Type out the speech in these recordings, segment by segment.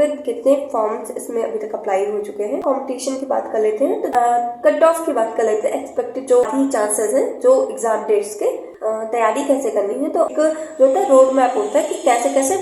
With कितने forms इसमें अभी तक अप्लाई हो चुके हैं। कंपटीशन की बात कर लेते हैं, तो कट ऑफ की बात कर लेते हैं। एक्सपेक्टेड जो ही चांसेस हैं जो एग्जाम डेट्स के, तैयारी कैसे करनी है, तो एक जो होता है रोड मैप होता है कि कैसे कैसे।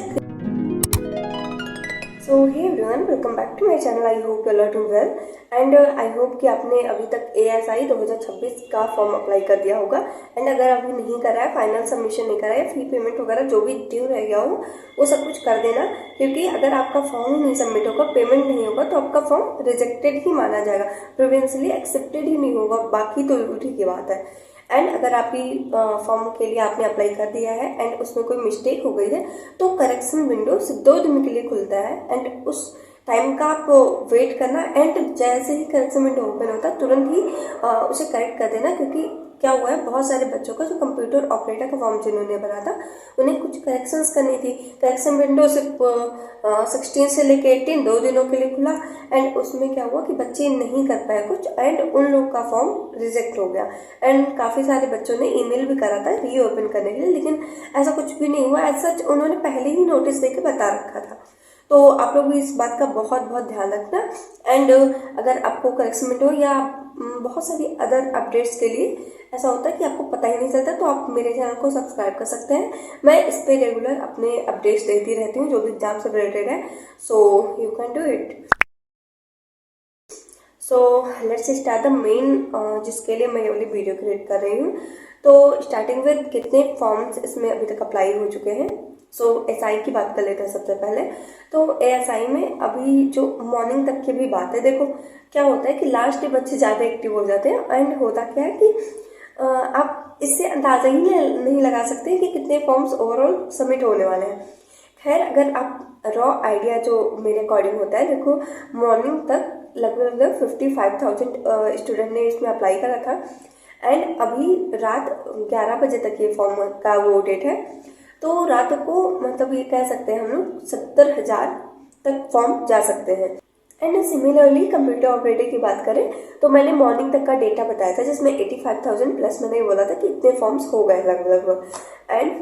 So hey everyone, welcome back to my channel. I hope you are doing well and I hope कि आपने अभी तक ASI 2026 का फॉर्म अप्लाई कर दिया होगा। एंड अगर अभी नहीं करा है, फाइनल सबमिशन नहीं करा है, फी पेमेंट वगैरह जो भी ड्यू रह गया हो वो सब कुछ कर देना, क्योंकि अगर आपका फॉर्म ही नहीं सबमिट होगा, पेमेंट नहीं होगा, तो आपका फॉर्म रिजेक्टेड ही माना जाएगा, प्रोविंशियली एक्सेप्टेड ही नहीं होगा। बाकी तो उल्टी की बात है। एंड अगर आपकी फॉर्म के लिए आपने अप्लाई कर दिया है एंड उसमें कोई मिस्टेक हो गई है, तो करेक्शन विंडो सिर्फ 2 दिन के लिए खुलता है एंड उस टाइम का आप वेट करना। एंड जैसे ही करेक्शन विंडो ओपन होता है तुरंत ही उसे करेक्ट कर देना, क्योंकि क्या हुआ है, बहुत सारे बच्चों का जो कंप्यूटर ऑपरेटर का फॉर्म जिन्होंने भरा था उन्हें कुछ करेक्शंस करनी थी। करेक्शन विंडो सिर्फ 16 से लेके 18 2 दिनों के लिए खुला एंड उसमें क्या हुआ कि बच्चे नहीं कर पाए कुछ एंड उन लोग का फॉर्म रिजेक्ट हो गया। एंड काफ़ी सारे बच्चों ने ईमेल भी करा था रीओपन करने के लिए, लेकिन ऐसा कुछ भी नहीं हुआ। ऐसा उन्होंने पहले ही नोटिस देके बता रखा था। तो आप लोग भी इस बात का बहुत बहुत ध्यान रखना। एंड अगर आपको करेक्शन विंडो या बहुत सारी अदर अपडेट्स के लिए ऐसा होता है कि आपको पता ही नहीं चलता, तो आप मेरे चैनल को सब्सक्राइब कर सकते हैं। मैं इस पे रेगुलर अपने अपडेट्स देती रहती हूँ जो भी एग्जाम से रिलेटेड है, so you can do it. So let's start the main जिसके लिए मैं ये वाली वीडियो क्रिएट कर रही हूँ। तो स्टार्टिंग विद कितने फॉर्म्स इसमें अभी तक अप्लाई हो चुके हैं। सो SI की बात कर लेते हैं सबसे पहले। तो ASI में अभी जो मॉर्निंग तक की भी बात है, देखो क्या होता है कि लास्ट डे बच्चे ज़्यादा एक्टिव हो जाते हैं एंड होता क्या है कि आप इससे अंदाजा ही नहीं लगा सकते कि कितने फॉर्म्स ओवरऑल सबमिट होने वाले हैं। खैर, अगर आप रॉ आइडिया जो मेरे अकॉर्डिंग होता है, देखो मॉर्निंग तक लगभग 55,000 स्टूडेंट ने इसमें अप्लाई करा था एंड अभी रात 11 बजे तक ये फॉर्म का वो डेट है। तो रात को मतलब ये कह सकते हैं हम लोग 70,000 तक फॉर्म जा सकते हैं। एंड सिमिलरली कंप्यूटर ऑपरेटर की बात करें तो मैंने मॉर्निंग तक का डेटा बताया था, जिसमें 85,000 प्लस मैंने ये बोला था कि इतने फॉर्म्स हो गए लगभग। एंड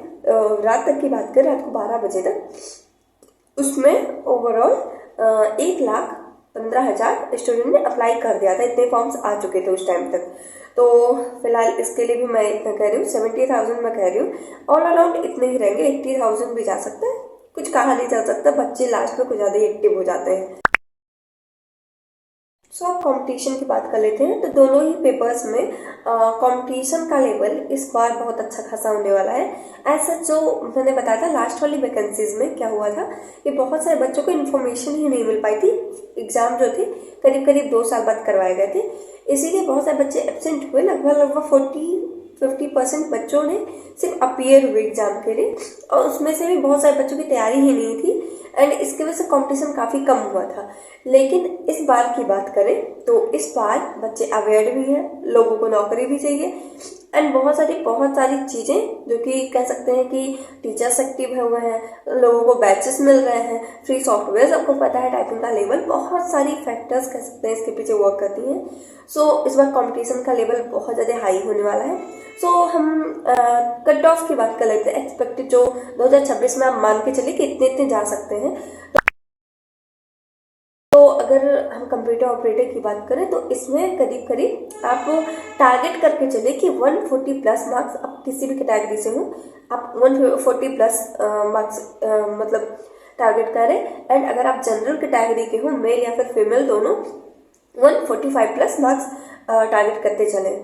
रात तक की बात करें, रात को 12 बजे तक, उसमें ओवरऑल 1,15,000 स्टूडेंट ने अप्लाई कर दिया था। इतने फॉर्म्स आ चुके थे उस टाइम तक। तो फिलहाल इसके लिए भी मैं इतना कह रही हूँ, 70,000 मैं कह रही हूँ। ऑल अराउंड इतने ही रहेंगे, 80,000 भी जा सकता है, कुछ कहा नहीं जा सकता, बच्चे लास्ट में कुछ ज़्यादा ही एक्टिव हो जाते हैं। सो अब कॉम्पिटिशन की बात कर लेते हैं। तो दोनों ही पेपर्स में कॉम्पिटिशन का लेवल इस बार बहुत अच्छा खासा होने वाला है। ऐसा जो मैंने बताया था लास्ट वाली वैकेंसीज में क्या हुआ था कि बहुत सारे बच्चों को इन्फॉर्मेशन ही नहीं मिल पाई थी। एग्जाम जो थे करीब करीब 2 साल बाद करवाए गए थे, इसीलिए बहुत सारे बच्चे एब्सेंट हुए। लगभग 40-50% बच्चों ने सिर्फ अपीयर हुए एग्जाम के लिए, और उसमें से भी बहुत सारे बच्चों की तैयारी ही नहीं थी एंड इसकी वजह से कंपटीशन काफ़ी कम हुआ था। लेकिन इस बार की बात करें तो इस बार बच्चे अवेयर भी हैं, लोगों को नौकरी भी चाहिए एंड बहुत सारी चीज़ें जो कि कह सकते हैं कि टीचर्स एक्टिव हुए हैं, लोगों को बैचेस मिल रहे हैं, फ्री सॉफ्टवेयर आपको पता है, टाइपिंग का लेवल, बहुत सारी फैक्टर्स कह सकते हैं इसके पीछे वर्क करती हैं। सो इस बार कंपटीशन का लेवल बहुत ज़्यादा हाई होने वाला है। सो हम कट ऑफ की बात कर लेते हैं। एक्सपेक्टेड जो 2026 में आप मान के चलिए कि इतने जा सकते हैं। तो अगर हम कंप्यूटर ऑपरेटर की बात करें तो इसमें करीब करीब आप टारगेट करके चले कि 140 प्लस मार्क्स, आप किसी भी कैटेगरी से हो, आप 140 प्लस मार्क्स मतलब टारगेट करें। एंड अगर आप जनरल कैटेगरी के हो, मेल या फिर फीमेल दोनों, 145 प्लस मार्क्स टारगेट करते चले,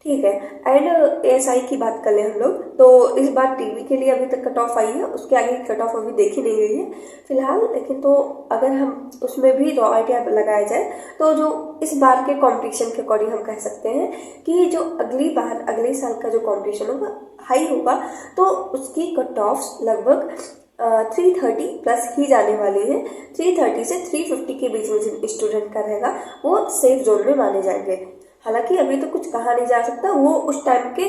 ठीक है। एंड ASI की बात कर ले हम लोग, तो इस बार टीवी के लिए अभी तक कट ऑफ आई है, उसके आगे की कट ऑफ अभी देखी नहीं गई है फिलहाल। लेकिन तो अगर हम उसमें भी रॉ आइडिया लगाया जाए तो जो इस बार के कंपटीशन के अकॉर्डिंग हम कह सकते हैं कि जो अगली बार अगले साल का जो कंपटीशन होगा हाई होगा, तो उसकी कट ऑफ लगभग 330 प्लस ही जाने वाली है। 330 से 350 के बीच में जिन स्टूडेंट का रहेगा वो सेफ जोन में माने जाएंगे। हालांकि अभी तो कुछ कहा नहीं जा सकता, वो उस टाइम के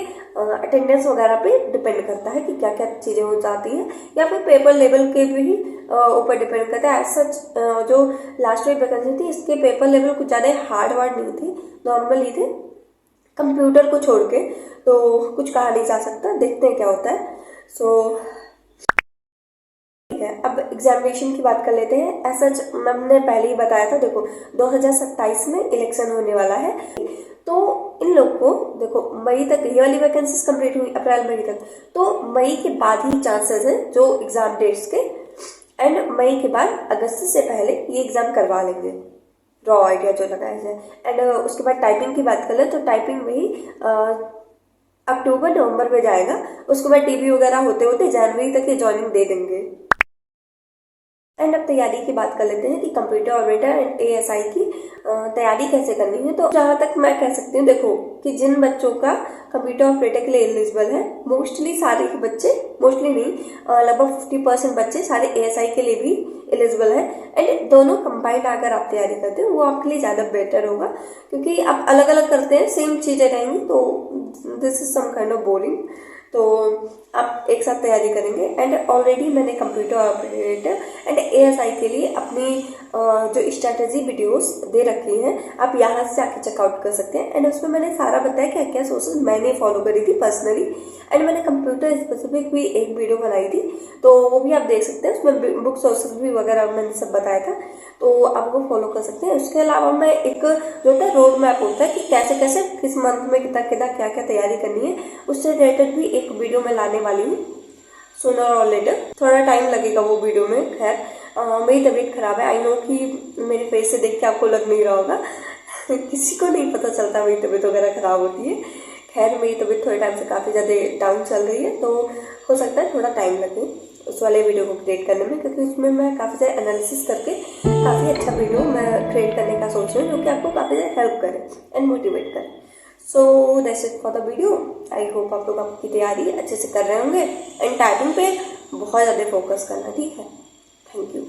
अटेंडेंस वगैरह पे डिपेंड करता है कि क्या क्या चीज़ें हो जाती हैं, या फिर पेपर लेवल के भी ऊपर डिपेंड करता है। एज सच जो लास्ट वीक वैकेंसी थी इसके पेपर लेवल कुछ ज़्यादा हार्ड नहीं थी, नॉर्मल ही थे कंप्यूटर को छोड़ के, तो कुछ कहा नहीं जा सकता, देखते हैं क्या होता है। सो अब एग्जामिनेशन की बात कर लेते हैं। ऐसा मैंने पहले ही बताया था, देखो 2027 में इलेक्शन होने वाला है, तो इन लोग को देखो मई तक ये वाली वैकेंसीज कंप्लीट हुई, अप्रैल मई तक, तो मई के बाद ही चांसेस हैं जो एग्जाम डेट्स के, एंड मई के बाद अगस्त से पहले ये एग्जाम करवा लेंगे, रॉ आइडिया जो लगाया जाए। एंड उसके बाद टाइपिंग की बात कर ले तो टाइपिंग में ही अक्टूबर नवंबर में जाएगा, उसके बाद टीवी वगैरह होते होते जनवरी तक ये ज्वाइनिंग दे देंगे। एंड अब तैयारी की बात कर लेते हैं कि कंप्यूटर ऑपरेटर एंड एएसआई की तैयारी कैसे करनी है। तो जहाँ तक मैं कह सकती हूँ, देखो कि जिन बच्चों का कंप्यूटर ऑपरेटर के लिए एलिजिबल है, मोस्टली सारे के बच्चे, मोस्टली नहीं, लगभग 50% बच्चे सारे एएसआई के लिए भी एलिजिबल है। एंड दोनों कंबाइंड अगर आप तैयारी करते हो वो आपके लिए ज़्यादा बेटर होगा, क्योंकि आप अलग अलग करते हैं सेम चीज़ें रहेंगी तो this is some kind of boring. तो आप एक साथ तैयारी करेंगे। एंड ऑलरेडी मैंने कंप्यूटर ऑपरेटर एंड एएसआई के लिए अपनी जो स्ट्रैटेजी वीडियोस दे रखी हैं, आप यहाँ से आके चेकआउट कर सकते हैं। एंड उसमें मैंने सारा बताया क्या क्या सोर्सेज मैंने फॉलो करी थी पर्सनली। एंड मैंने कंप्यूटर स्पेसिफिक भी एक वीडियो बनाई थी, तो वो भी आप देख सकते हैं, उसमें बुक सोर्सेज भी वगैरह मैंने सब बताया था, तो आप वो फॉलो कर सकते हैं। उसके अलावा मैं एक जो होता है रोड मैप होता है कि कैसे कैसे किस मंथ में कितना कितना क्या क्या तैयारी करनी है, उससे रिलेटेड भी एक वीडियो में लाने वाली हूँ सूनर और लेटर। थोड़ा टाइम लगेगा वो वीडियो में, खैर मेरी तबीयत खराब है, आई नो कि मेरे फेस से देख के आपको लग नहीं रहा होगा किसी को नहीं पता चलता मेरी तबीयत वगैरह खराब होती है। खैर मेरी तबीयत थोड़े टाइम से काफ़ी ज़्यादा डाउन चल रही है, तो हो सकता है थोड़ा टाइम लगे उस वाले वीडियो को क्रिएट करने में, क्योंकि उसमें मैं काफ़ी ज़्यादा एनालिसिस करके काफ़ी अच्छा वीडियो मैं क्रिएट करने का सोच रही हूँ, जो कि आपको काफ़ी ज़्यादा हेल्प करे एंड मोटिवेट करे। So that's it for the video. I hope आप लोग आपकी तैयारी अच्छे से कर रहे होंगे एंड टाइपिंग पे बहुत ज़्यादा फोकस करना, ठीक है। Thank you.